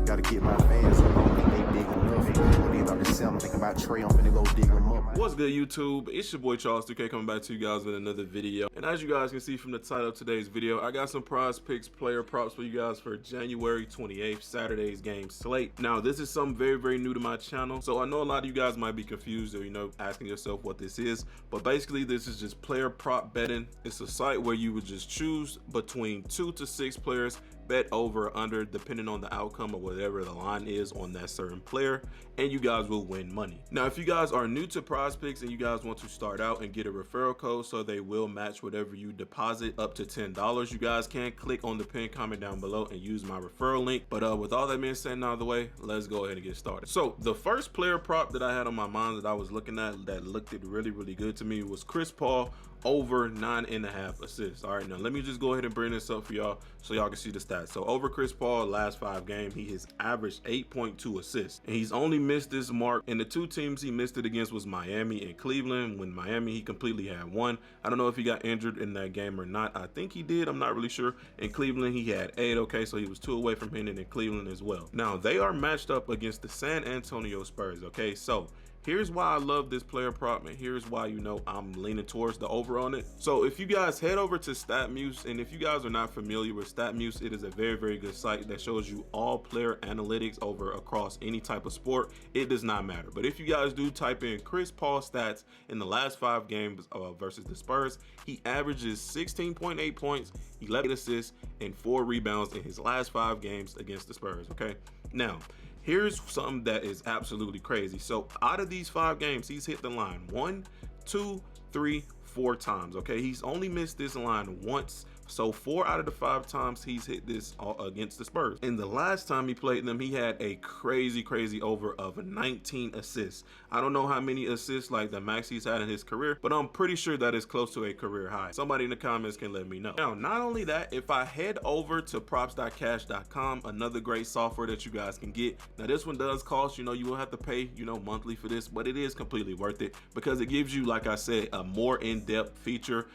Gotta get my fans, I don't think they big enough. Or either I can sell them, think about Trey, I'm finna go dig them up. What's good, YouTube? It's your boy Charles 2K coming back to you guys with another video. And as you guys can see from the title of today's video, I got some PrizePicks player props for you guys for January 28th, Saturday's game slate. Now, this is something very, very new to my channel, so I know a lot of you guys might be confused or, asking yourself what this is. But basically, this is just player prop betting. It's a site where you would just choose between 2 to 6 players, bet over or under depending on the outcome or whatever the line is on that certain player, and you guys will win money. Now, if you guys are new to PrizePicks and you guys want to start out and get a referral code so they will match whatever you deposit up to $10, you guys can click on the pinned comment down below and use my referral link. But with all that being said out of the way, let's go ahead and get started. So the first player prop that I had on my mind that I was looking at that looked really, really good to me was Chris Paul over 9.5 assists. All right, now let me just go ahead and bring this up for y'all so y'all can see the stats. So over Chris Paul last 5 games, he has averaged 8.2 assists, and he's only missed this mark, and the 2 teams he missed it against was Miami and Cleveland. When Miami, he completely had 1. I don't know if he got injured in that game or not. I think he did, I'm not really sure. In Cleveland, he had 8. Okay, so he was 2 away from hitting in Cleveland as well. Now they are matched up against the San Antonio Spurs. Okay, so here's why I love this player prop, and here's why I'm leaning towards the over on it. So if you guys head over to StatMuse, and if you guys are not familiar with StatMuse, it is a very, very good site that shows you all player analytics over across any type of sport. It does not matter. But if you guys do type in Chris Paul stats in the last 5 games versus the Spurs, he averages 16.8 points, 11 assists, and 4 rebounds in his last 5 games against the Spurs. Okay, now here's something that is absolutely crazy. So out of these 5 games, he's hit the line 1, 2, 3, 4 times. Okay, he's only missed this line once. So 4 out of the 5 times he's hit this against the Spurs. And the last time he played them, he had a crazy over of 19 assists. I don't know how many assists like the max he's had in his career, but I'm pretty sure that is close to a career high. Somebody in the comments can let me know. Now, not only that, if I head over to props.cash.com, another great software that you guys can get. Now, this one does cost, you will have to pay, monthly for this, but it is completely worth it because it gives you, like I said, a more in-depth feature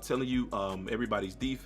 telling you everybody's defense,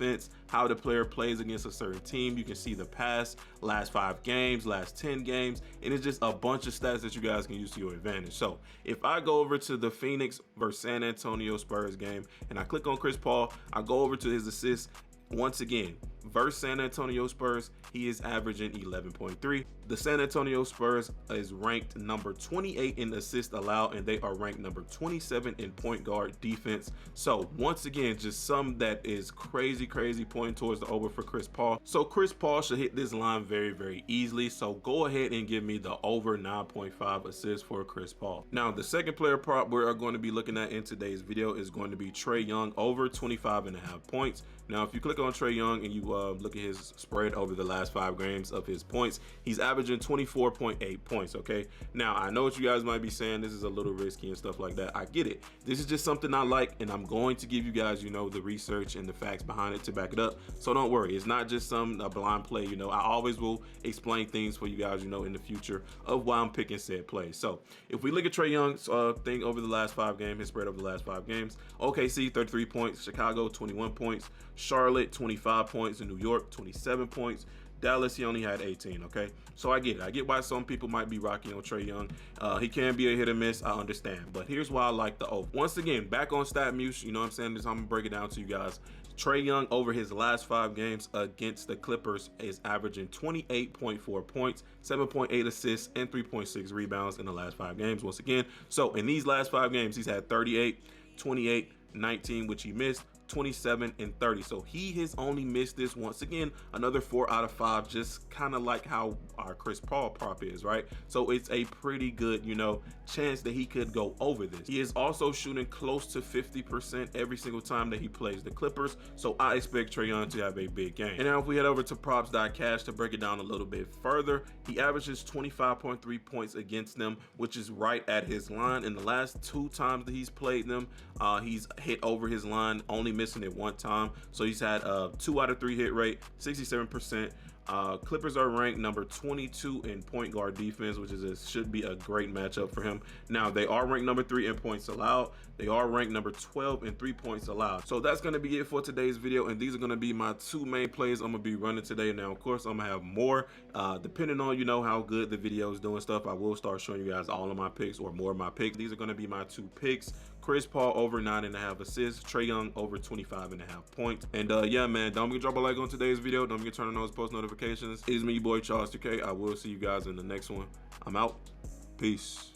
how the player plays against a certain team. You can see the past, last 5 games, last 10 games, and it's just a bunch of stats that you guys can use to your advantage. So if I go over to the Phoenix versus San Antonio Spurs game and I click on Chris Paul, I go over to his assists. Once again, versus San Antonio Spurs, he is averaging 11.3. The San Antonio Spurs is ranked number 28 in assists allowed, and they are ranked number 27 in point guard defense. So once again, just some that is crazy pointing towards the over for Chris Paul. So Chris Paul should hit this line very easily. So go ahead and give me the over 9.5 assists for Chris Paul. Now, the second player prop we are going to be looking at in today's video is going to be Trae Young over 25.5 points. Now, if you click on Trae Young and you look at his spread over the last 5 games of his points, he's averaging 24.8 points. Okay, now I know what you guys might be saying, this is a little risky and stuff like that. I get it. This is just something I like, and I'm going to give you guys the research and the facts behind it to back it up. So don't worry, it's not just a blind play. I always will explain things for you guys in the future of why I'm picking said plays. So if we look at Trae Young's thing over the last 5 games, his spread over the last 5 games, OKC 33 points, Chicago 21 points, Charlotte 25 points, in New York 27 points, Dallas he only had 18. Okay, so I get it. I get why some people might be rocking on Trae Young. He can be a hit or miss, I understand, but here's why I like the over. Once again, back on StatMuse, what I'm saying, this I'm gonna break it down to you guys. Trae Young over his last 5 games against the Clippers is averaging 28.4 points, 7.8 assists, and 3.6 rebounds in the last 5 games. Once again, so in these last 5 games, he's had 38, 28, 19, which he missed, 27 and 30. So he has only missed this once again, another 4 out of 5, just kind of like how our Chris Paul prop is, right? So it's a pretty good, chance that he could go over this. He is also shooting close to 50% every single time that he plays the Clippers. So I expect Trae Young to have a big game. And now if we head over to props.cash to break it down a little bit further, he averages 25.3 points against them, which is right at his line. In the last 2 times that he's played them, he's hit over his line, only missing it 1 time. So he's had 2 out of 3 hit rate, 67%. Clippers are ranked number 22 in point guard defense, which should be a great matchup for him. Now, they are ranked number 3 in points allowed. They are ranked number 12 in 3 points allowed. So that's going to be it for today's video, and these are going to be my 2 main plays I'm going to be running today. Now, of course, I'm going to have more. Depending on, you know, how good the video is doing stuff, I will start showing you guys all of my picks or more of my picks. These are going to be my 2 picks. Chris Paul over 9.5 assists, Trae Young over 25.5 points. And yeah, man, don't forget to drop a like on today's video. Don't forget to turn on those post notifications. It's me, your boy Charles 2K. I will see you guys in the next one. I'm out. Peace.